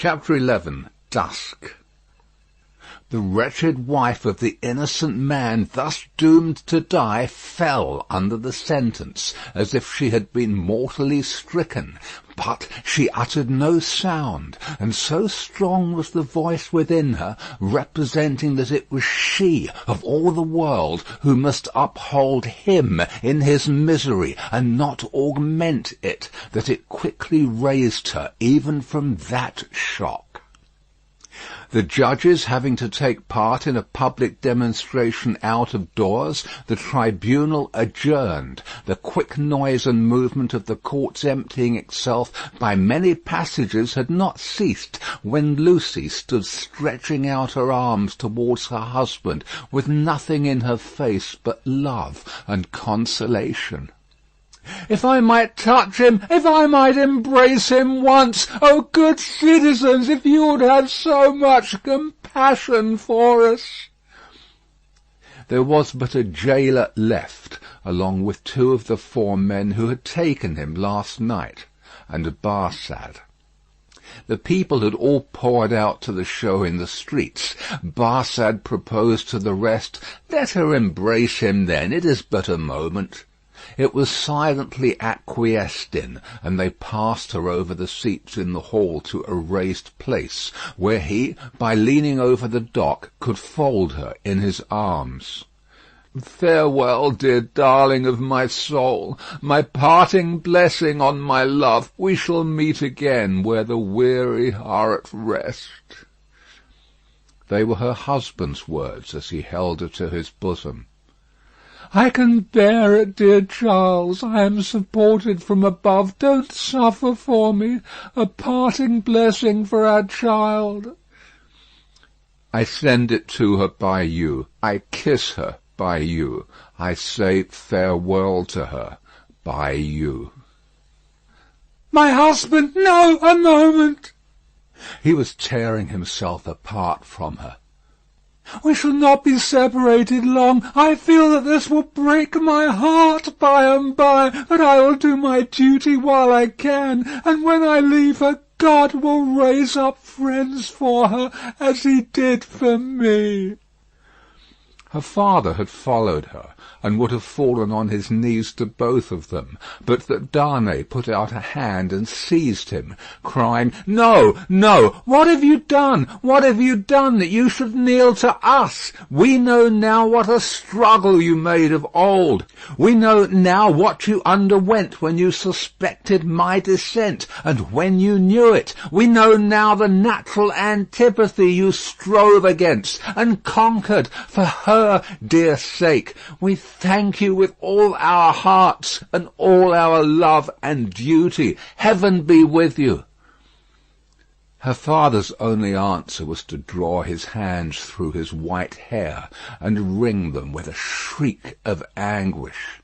Chapter 11. Dusk. The wretched wife of the innocent man thus doomed to die fell under the sentence, as if she had been mortally stricken. But she uttered no sound, and so strong was the voice within her, representing that it was she, of all the world, who must uphold him in his misery, and not augment it, that it quickly raised her even from that shock. The judges having to take part in a public demonstration out of doors, the tribunal adjourned, the quick noise and movement of the courts emptying itself by many passages had not ceased, when Lucy stood stretching out her arms towards her husband, with nothing in her face but love and consolation. "If I might touch him, if I might embrace him once, oh, good citizens, if you would have so much compassion for us!" There was but a jailer left, along with two of the 4 men who had taken him last night, and Barsad. The people had all poured out to the show in the streets. Barsad proposed to the rest, "Let her embrace him then, it is but a moment." It was silently acquiesced in, and they passed her over the seats in the hall to a raised place, where he, by leaning over the dock, could fold her in his arms. "Farewell, dear darling of my soul, my parting blessing on my love. We shall meet again where the weary are at rest." They were her husband's words as he held her to his bosom. "I can bear it, dear Charles. I am supported from above. Don't suffer for me. A parting blessing for our child." "I send it to her by you. I kiss her by you. I say farewell to her by you." "My husband! No, a moment!" He was tearing himself apart from her. "We shall not be separated long. I feel that this will break my heart by and by, but I will do my duty while I can, and when I leave her, God will raise up friends for her, as he did for me." Her father had followed her, and would have fallen on his knees to both of them, but that Darnay put out a hand and seized him, crying, "No, no! What have you done? What have you done that you should kneel to us? We know now what a struggle you made of old. We know now what you underwent when you suspected my descent, and when you knew it. We know now the natural antipathy you strove against, and conquered for her dear sake. We thank you with all our hearts and all our love and duty. Heaven be with you." Her father's only answer was to draw his hands through his white hair and wring them with a shriek of anguish.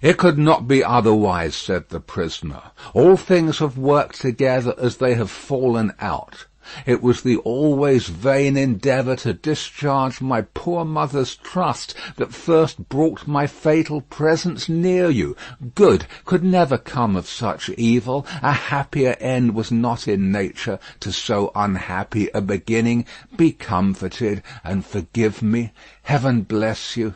"It could not be otherwise," said the prisoner. "All things have worked together as they have fallen out. It was the always vain endeavour to discharge my poor mother's trust that first brought my fatal presence near you. Good could never come of such evil. A happier end was not in nature to so unhappy a beginning. Be comforted, and forgive me. Heaven bless you."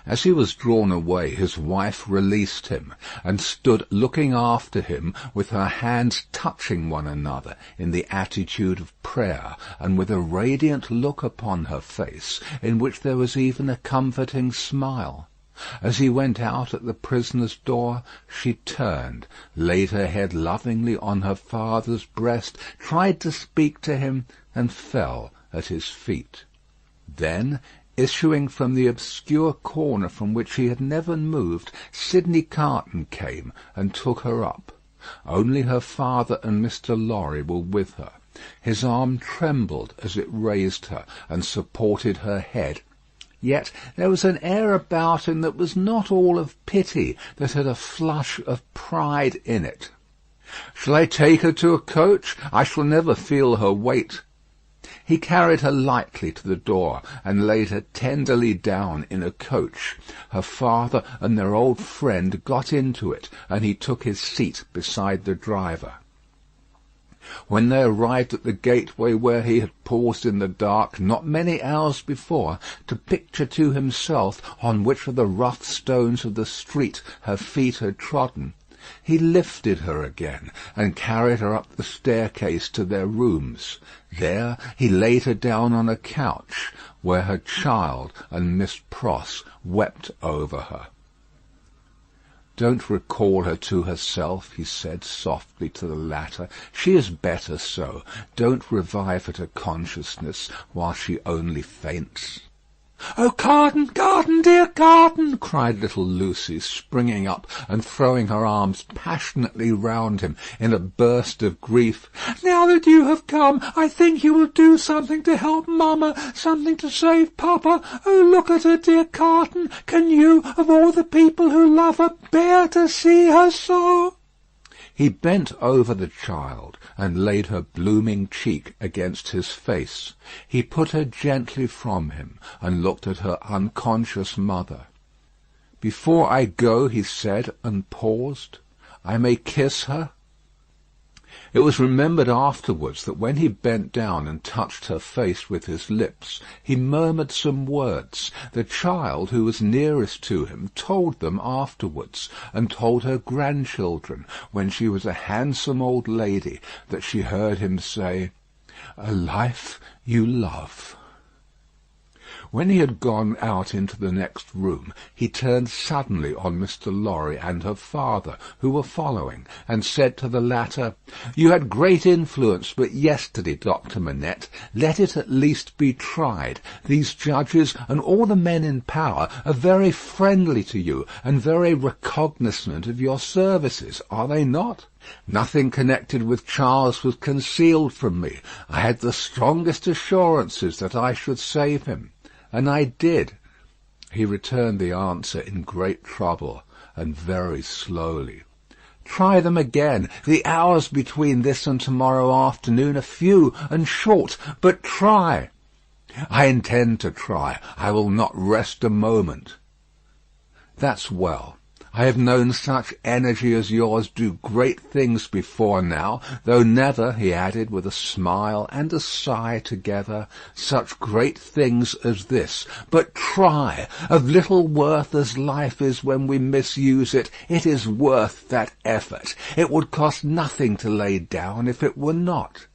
As he was drawn away, his wife released him, and stood looking after him, with her hands touching one another in the attitude of prayer, and with a radiant look upon her face, in which there was even a comforting smile. As he went out at the prisoner's door, she turned, laid her head lovingly on her father's breast, tried to speak to him, and fell at his feet. Then, issuing from the obscure corner from which he had never moved, Sidney Carton came and took her up. Only her father and Mr. Lorry were with her. His arm trembled as it raised her and supported her head. Yet there was an air about him that was not all of pity, that had a flush of pride in it. "Shall I take her to a coach? I shall never feel her weight." He carried her lightly to the door, and laid her tenderly down in a coach. Her father and their old friend got into it, and he took his seat beside the driver. When they arrived at the gateway where he had paused in the dark, not many hours before, to picture to himself on which of the rough stones of the street her feet had trodden, he lifted her again and carried her up the staircase to their rooms. There he laid her down on a couch, where her child and Miss Pross wept over her. "Don't recall her to herself," he said softly to the latter. "She is better so. Don't revive her to consciousness while she only faints." "Oh, Carden, Carden, dear Carden!" cried little Lucy, springing up and throwing her arms passionately round him in a burst of grief. "Now that you have come, I think you will do something to help mamma, something to save papa. Oh, look at her, dear Carden. Can you, of all the people who love her, bear to see her so?" He bent over the child and laid her blooming cheek against his face. He put her gently from him and looked at her unconscious mother. "Before I go," he said, and paused, "I may kiss her?" It was remembered afterwards that when he bent down and touched her face with his lips, he murmured some words. The child, who was nearest to him, told them afterwards, and told her grandchildren, when she was a handsome old lady, that she heard him say, "A life you love." When he had gone out into the next room, he turned suddenly on Mr. Lorry and her father, who were following, and said to the latter, "You had great influence but yesterday, Dr. Manette. Let it at least be tried. These judges and all the men in power are very friendly to you, and very recognisant of your services, are they not? Nothing connected with Charles was concealed from me. I had the strongest assurances that I should save him. And I did." He returned the answer in great trouble, and very slowly. "Try them again. The hours between this and tomorrow afternoon are few and short, but try." "I intend to try. I will not rest a moment." "That's well. I have known such energy as yours do great things before now, though never," he added, with a smile and a sigh together, "such great things as this. But try. Of little worth as life is when we misuse it, it is worth that effort. It would cost nothing to lay down if it were not."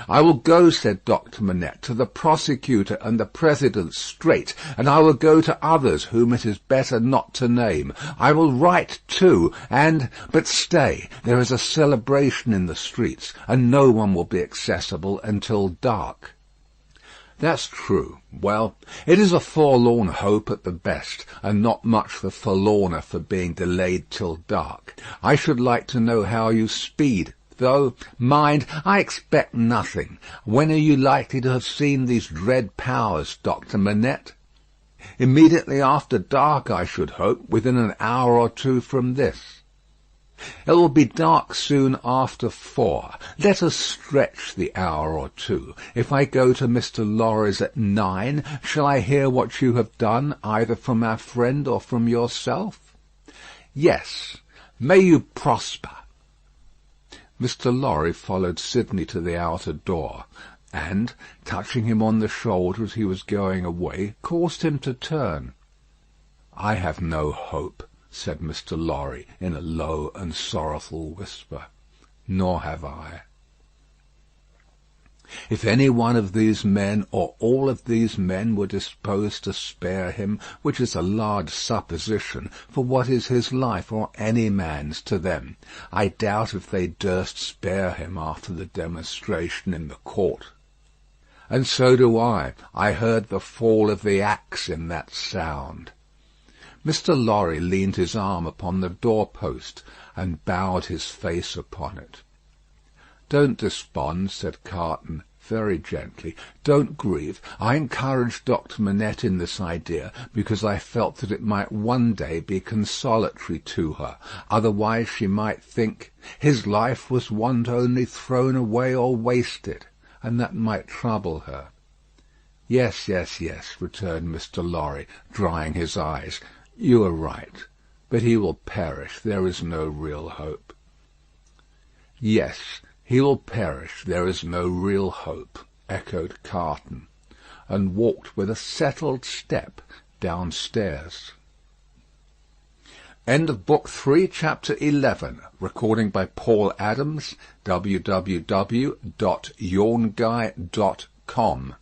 "I will go," said Dr. Manette, "to the prosecutor and the president straight, and I will go to others whom it is better not to name. I will write too, and... But stay, there is a celebration in the streets, and no one will be accessible until dark." "That's true. Well, it is a forlorn hope at the best, and not much the forlorner for being delayed till dark. I should like to know how you speed. Though, mind, I expect nothing. When are you likely to have seen these dread powers, Dr. Manette?" "Immediately after dark, I should hope, within an hour or two from this." "It will be dark soon after 4. Let us stretch the hour or two. If I go to Mr. Lorry's at 9, shall I hear what you have done, either from our friend or from yourself?" "Yes. May you prosper." Mr. Lorry followed Sidney to the outer door, and, touching him on the shoulder as he was going away, caused him to turn. "I have no hope," said Mr. Lorry, in a low and sorrowful whisper. "Nor have I. If any one of these men, or all of these men, were disposed to spare him, which is a large supposition, for what is his life or any man's to them, I doubt if they durst spare him after the demonstration in the court. And so do I. I heard the fall of the axe in that sound." Mr. Lorry leaned his arm upon the door-post, and bowed his face upon it. "Don't despond," said Carton, very gently. "Don't grieve. I encouraged Dr. Manette in this idea because I felt that it might one day be consolatory to her. Otherwise she might think his life was one only thrown away or wasted, and that might trouble her." "Yes, yes, yes," returned Mr. Lorry, drying his eyes. "You are right. But he will perish. There is no real hope." "Yes, "He will perish. There is no real hope," echoed Carton, and walked with a settled step downstairs. End of Book 3, Chapter 11. Recording by Paul Adams. www.yawnguy.com